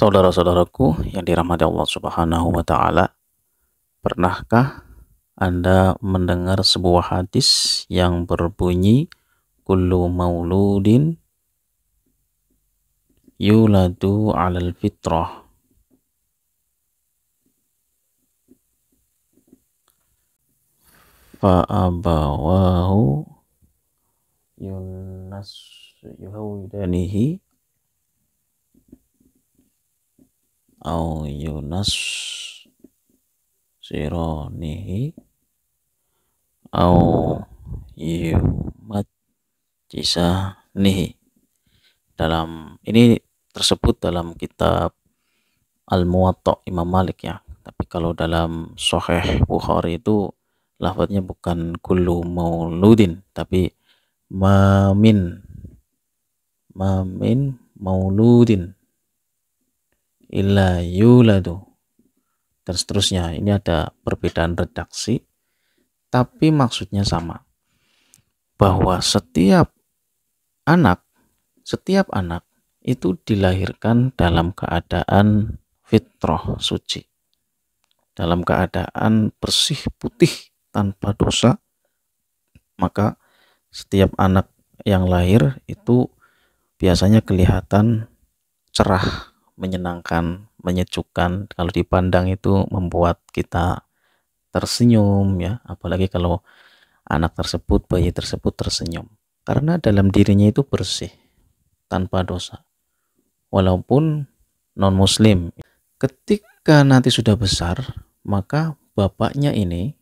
Saudara-saudaraku yang dirahmati Allah Subhanahu wa taala, pernahkah Anda mendengar sebuah hadis yang berbunyi kullu mauludin yuladu 'alal fitrah fa abawahu yuhawidanihi au sironihi au yumatisanihi. Dalam ini tersebut dalam kitab Al-Muwatta Imam Malik ya. Tapi kalau dalam Sahih Bukhari itu lafadznya bukan kullu mauludin, tapi mamin mauludin illa yuladu dan seterusnya. Ini ada perbedaan redaksi, tapi maksudnya sama, bahwa setiap anak itu dilahirkan dalam keadaan fitrah suci, dalam keadaan bersih putih tanpa dosa. Maka setiap anak yang lahir itu biasanya kelihatan cerah, menyenangkan, menyejukkan. Kalau dipandang itu membuat kita tersenyum ya, apalagi kalau anak tersebut, bayi tersebut tersenyum, karena dalam dirinya itu bersih tanpa dosa, walaupun non muslim. Ketika nanti sudah besar, maka bapaknya ini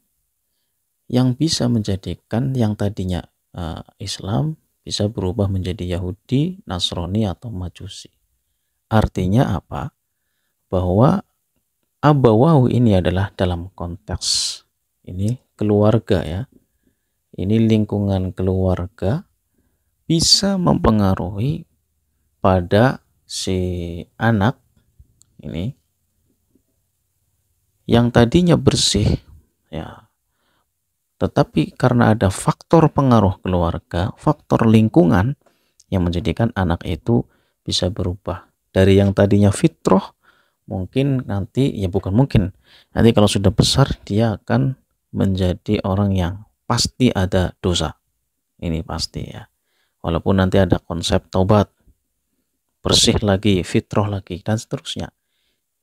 yang bisa menjadikan yang tadinya Islam bisa berubah menjadi Yahudi, Nasrani atau Majusi. Artinya apa? Bahwa abawahu ini adalah dalam konteks ini keluarga ya. Ini lingkungan keluarga bisa mempengaruhi pada si anak ini yang tadinya bersih ya, tetapi karena ada faktor pengaruh keluarga, faktor lingkungan yang menjadikan anak itu bisa berubah dari yang tadinya fitrah, mungkin nanti ya bukan mungkin, nanti kalau sudah besar dia akan menjadi orang yang pasti ada dosa. Ini pasti ya, walaupun nanti ada konsep taubat, bersih lagi, fitrah lagi, dan seterusnya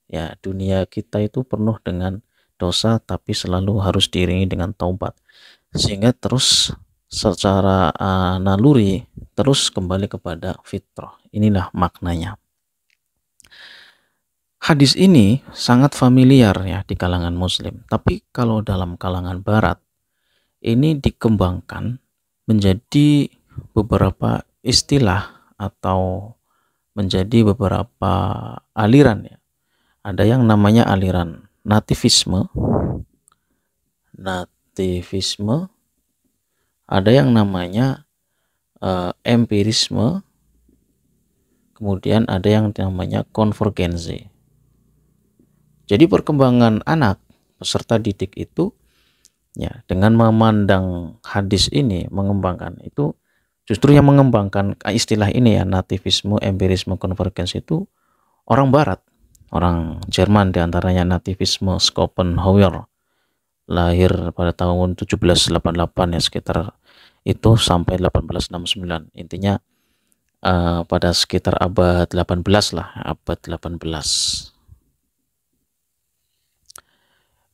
ya. Dunia kita itu penuh dengan dosa, tapi selalu harus diiringi dengan taubat, sehingga terus secara naluri terus kembali kepada fitrah. Inilah maknanya. Hadis ini sangat familiar ya di kalangan muslim, tapi kalau dalam kalangan barat ini dikembangkan menjadi beberapa istilah atau menjadi beberapa aliran ya. Ada yang namanya aliran nativisme, ada yang namanya empirisme, kemudian ada yang namanya konvergensi. Jadi perkembangan anak peserta didik itu ya, dengan memandang hadis ini, mengembangkan itu, justru yang mengembangkan istilah ini ya, nativisme, empirisme, konvergensi itu orang barat, orang Jerman, diantaranya nativisme Schopenhauer, lahir pada tahun 1788 ya, sekitar itu sampai 1869. Intinya pada sekitar abad 18 lah, abad 18.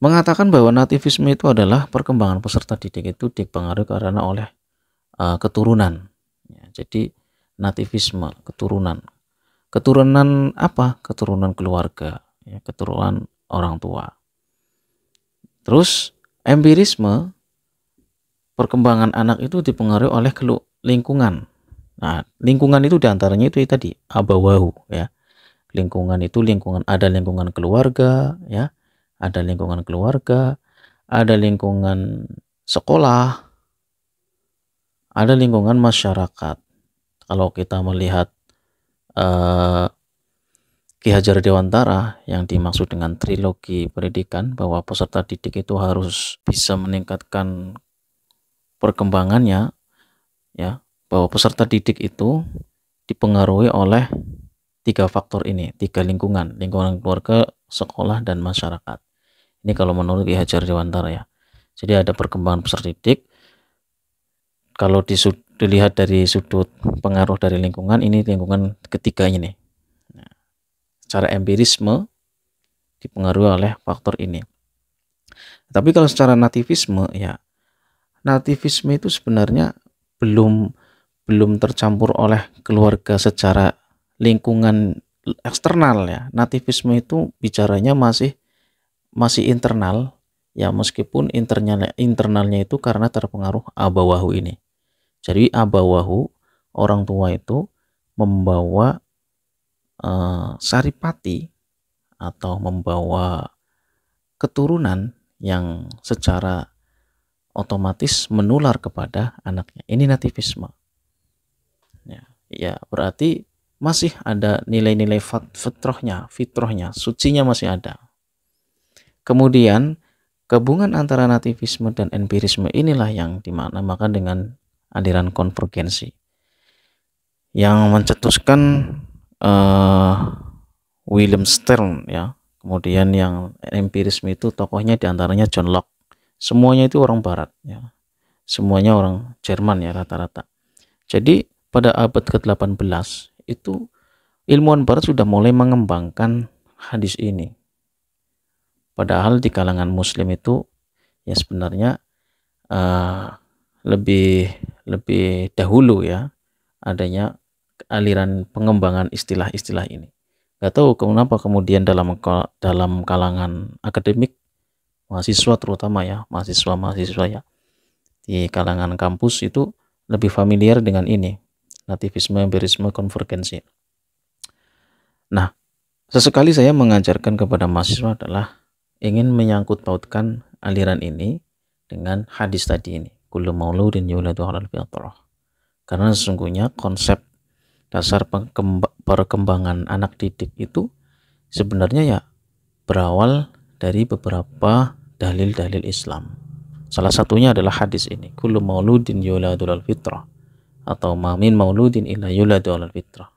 Mengatakan bahwa nativisme itu adalah perkembangan peserta didik itu dipengaruhi karena oleh keturunan ya. Jadi nativisme, keturunan apa? Keturunan keluarga ya, keturunan orang tua. Terus empirisme, perkembangan anak itu dipengaruhi oleh lingkungan. Nah, lingkungan itu diantaranya itu tadi abawahu ya. Lingkungan itu ada lingkungan keluarga ya, ada lingkungan keluarga, ada lingkungan sekolah, ada lingkungan masyarakat. Kalau kita melihat Ki Hajar Dewantara yang dimaksud dengan trilogi pendidikan, bahwa peserta didik itu harus bisa meningkatkan perkembangannya ya, bahwa peserta didik itu dipengaruhi oleh tiga faktor ini, tiga lingkungan keluarga, sekolah, dan masyarakat. Ini kalau menurut Ki Hajar Dewantara ya. Jadi ada perkembangan peserta didik. Kalau dilihat dari sudut pengaruh dari lingkungan, ini lingkungan ketiga ini. Nah, secara empirisme dipengaruhi oleh faktor ini. Tapi kalau secara nativisme ya, nativisme itu sebenarnya belum tercampur oleh keluarga secara lingkungan eksternal ya. Nativisme itu bicaranya masih internal ya, meskipun internalnya itu karena terpengaruh abawahu ini. Jadi abawahu, orang tua itu membawa saripati atau membawa keturunan yang secara otomatis menular kepada anaknya. Ini nativisme. Ya, berarti masih ada nilai-nilai fitrahnya, sucinya masih ada. Kemudian gabungan antara nativisme dan empirisme inilah yang dinamakan dengan aliran konvergensi, yang mencetuskan William Stern ya. Kemudian yang empirisme itu tokohnya diantaranya John Locke. Semuanya itu orang barat ya. Semuanya orang Jerman ya rata-rata. Jadi pada abad ke-18 itu ilmuwan barat sudah mulai mengembangkan hadis ini. Padahal di kalangan muslim itu ya sebenarnya lebih dahulu ya adanya aliran pengembangan istilah-istilah ini. Gak tahu kenapa kemudian dalam kalangan akademik, mahasiswa terutama ya, mahasiswa ya, di kalangan kampus itu lebih familiar dengan ini, nativisme, empirisme, konvergensi. Nah, sesekali saya mengajarkan kepada mahasiswa adalah ingin menyangkut pautkan aliran ini dengan hadis tadi ini, kullu mauludin yuladu 'alal fitrah. Karena sesungguhnya konsep dasar perkembangan anak didik itu sebenarnya ya berawal dari beberapa dalil-dalil Islam. Salah satunya adalah hadis ini, kullu mauludin yuladu 'alal fitrah, atau ma min mauludin illa yuladu 'alal fitrah.